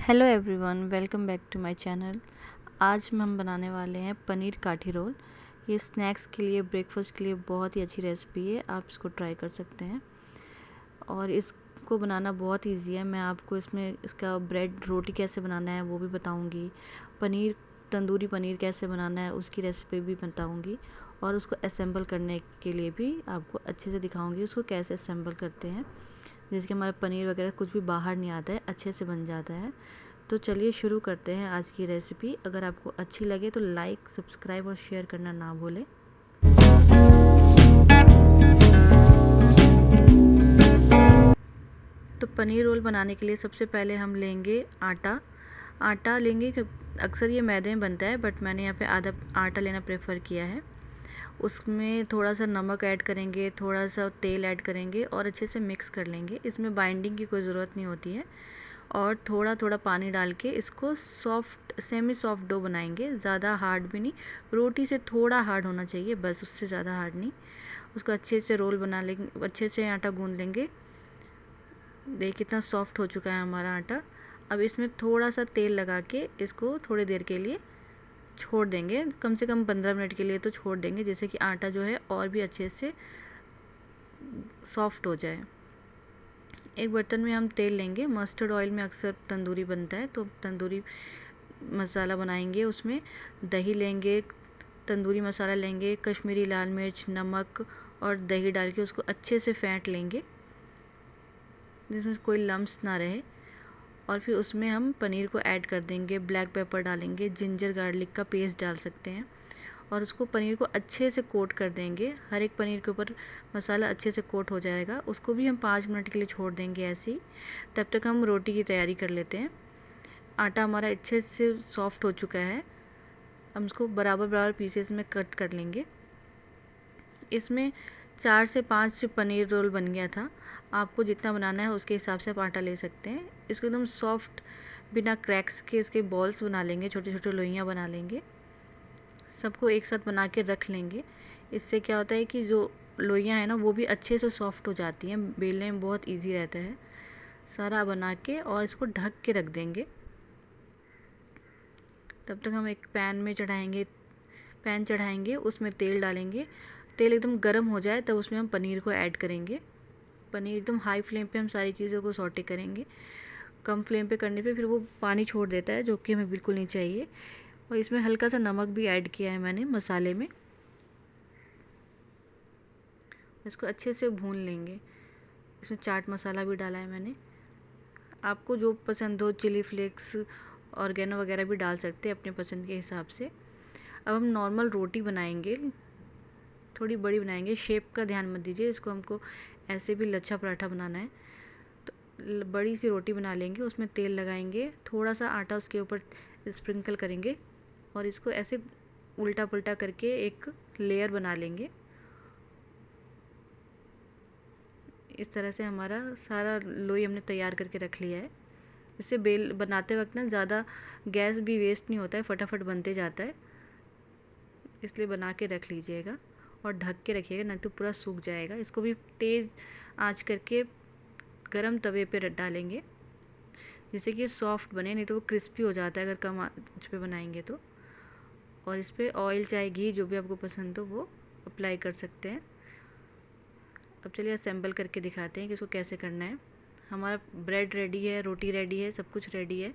Hello everyone, welcome back to my channel. आज हम बनाने वाले हैं पनीर काठी रोल। ये स्नैक्स के लिए, ब्रेकफास्ट के लिए बहुत ही अच्छी रेसिपी है। आप इसको ट्राई कर सकते हैं और इसको बनाना बहुत इजी है। मैं आपको इसमें इसका ब्रेड रोटी कैसे बनाना है वो भी बताऊंगी। पनीर तंदूरी पनीर कैसे बनाना है उसकी रेसिपी भी बताऊंगी और उसको असेंबल करने के लिए भी आपको अच्छे से दिखाऊंगी उसको कैसे असेंबल करते हैं, जिससे कि हमारा पनीर वगैरह कुछ भी बाहर नहीं आता है, अच्छे से बन जाता है। तो चलिए शुरू करते हैं आज की रेसिपी। अगर आपको अच्छी लगे तो लाइक, सब्सक्राइब और शेयर करना ना भूलें। तो पनीर रोल बनाने के लिए सबसे पहले हम लेंगे आटा लेंगे। अक्सर ये मैदे में बनता है बट मैंने यहाँ पे आधा आटा लेना प्रेफर किया है। उसमें थोड़ा सा नमक ऐड करेंगे, थोड़ा सा तेल ऐड करेंगे और अच्छे से मिक्स कर लेंगे। इसमें बाइंडिंग की कोई ज़रूरत नहीं होती है और थोड़ा थोड़ा पानी डाल के इसको सॉफ्ट, सेमी सॉफ्ट डो बनाएंगे। ज़्यादा हार्ड भी नहीं, रोटी से थोड़ा हार्ड होना चाहिए बस, उससे ज़्यादा हार्ड नहीं। उसको अच्छे से रोल बना लेंगे, अच्छे से आटा गूंद लेंगे। देखिए कितना सॉफ्ट हो चुका है हमारा आटा। अब इसमें थोड़ा सा तेल लगा के इसको थोड़ी देर के लिए छोड़ देंगे, कम से कम 15 मिनट के लिए तो छोड़ देंगे, जिससे कि आटा जो है और भी अच्छे से सॉफ्ट हो जाए। एक बर्तन में हम तेल लेंगे। मस्टर्ड ऑयल में अक्सर तंदूरी बनता है, तो तंदूरी मसाला बनाएंगे। उसमें दही लेंगे, तंदूरी मसाला लेंगे, कश्मीरी लाल मिर्च, नमक और दही डाल के उसको अच्छे से फेंट लेंगे जिसमें कोई लम्स ना रहे। और फिर उसमें हम पनीर को ऐड कर देंगे, ब्लैक पेपर डालेंगे, जिंजर गार्लिक का पेस्ट डाल सकते हैं और उसको पनीर को अच्छे से कोट कर देंगे। हर एक पनीर के ऊपर मसाला अच्छे से कोट हो जाएगा। उसको भी हम 5 मिनट के लिए छोड़ देंगे ऐसे ही। तब तक हम रोटी की तैयारी कर लेते हैं। आटा हमारा अच्छे से सॉफ्ट हो चुका है। हम इसको बराबर बराबर पीसेस में कट कर लेंगे। इसमें 4 से 5 पनीर रोल बन गया था। आपको जितना बनाना है उसके हिसाब से आप आटा ले सकते हैं। इसको एकदम सॉफ्ट, बिना क्रैक्स के इसके बॉल्स बना लेंगे, छोटे छोटे लोइयाँ बना लेंगे। सबको एक साथ बना के रख लेंगे। इससे क्या होता है कि जो लोइयाँ हैं ना वो भी अच्छे से सॉफ्ट हो जाती हैं, बेलने में बहुत इजी रहता है। सारा बना के और इसको ढक के रख देंगे। तब तक हम एक पैन चढ़ाएंगे, उसमें तेल डालेंगे। तेल एकदम गर्म हो जाए तब उसमें हम पनीर को ऐड करेंगे। पनीर एकदम हाई फ्लेम पे हम सारी चीज़ों को सौटे करेंगे। कम फ्लेम पे करने पे फिर वो पानी छोड़ देता है, जो कि हमें बिल्कुल नहीं चाहिए। और इसमें हल्का सा नमक भी ऐड किया है मैंने मसाले में। इसको अच्छे से भून लेंगे। इसमें चाट मसाला भी डाला है मैंने। आपको जो पसंद हो, चिली फ्लेक्स, ऑर्गेनो वगैरह भी डाल सकते हैं अपने पसंद के हिसाब से। अब हम नॉर्मल रोटी बनाएंगे, थोड़ी बड़ी बनाएंगे। शेप का ध्यान मत दीजिए, इसको हमको ऐसे भी लच्छा पराठा बनाना है। तो बड़ी सी रोटी बना लेंगे, उसमें तेल लगाएंगे, थोड़ा सा आटा उसके ऊपर स्प्रिंकल करेंगे और इसको ऐसे उल्टा पुल्टा करके एक लेयर बना लेंगे। इस तरह से हमारा सारा लोई हमने तैयार करके रख लिया है। इससे बेल बनाते वक्त ना ज़्यादा गैस भी वेस्ट नहीं होता है, फटाफट बनते जाता है। इसलिए बना के रख लीजिएगा और ढक के रखिएगा, नहीं तो पूरा सूख जाएगा। इसको भी तेज़ आंच करके गरम तवे पे डालेंगे, जिससे कि सॉफ्ट बने, नहीं तो वो क्रिस्पी हो जाता है अगर कम आंच पे बनाएंगे तो। और इस पर ऑयल चाहे घी जो भी आपको पसंद हो वो अप्लाई कर सकते हैं। अब चलिए असेंबल करके दिखाते हैं कि इसको कैसे करना है। हमारा ब्रेड रेडी है, रोटी रेडी है, सब कुछ रेडी है।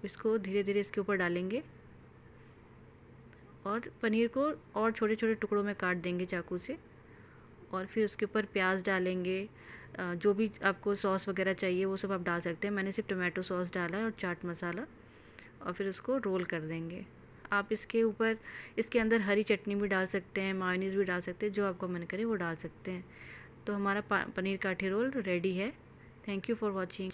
इसको धीरे धीरे इसके ऊपर डालेंगे और पनीर को और छोटे छोटे टुकड़ों में काट देंगे चाकू से। और फिर उसके ऊपर प्याज डालेंगे। जो भी आपको सॉस वगैरह चाहिए वो सब आप डाल सकते हैं। मैंने सिर्फ टोमेटो सॉस डाला है और चाट मसाला। और फिर उसको रोल कर देंगे। आप इसके ऊपर, इसके अंदर हरी चटनी भी डाल सकते हैं, मायोनीज़ भी डाल सकते हैं, जो आपको मन करे वो डाल सकते हैं। तो हमारा पनीर काठी रोल रेडी है। Thank you for watching.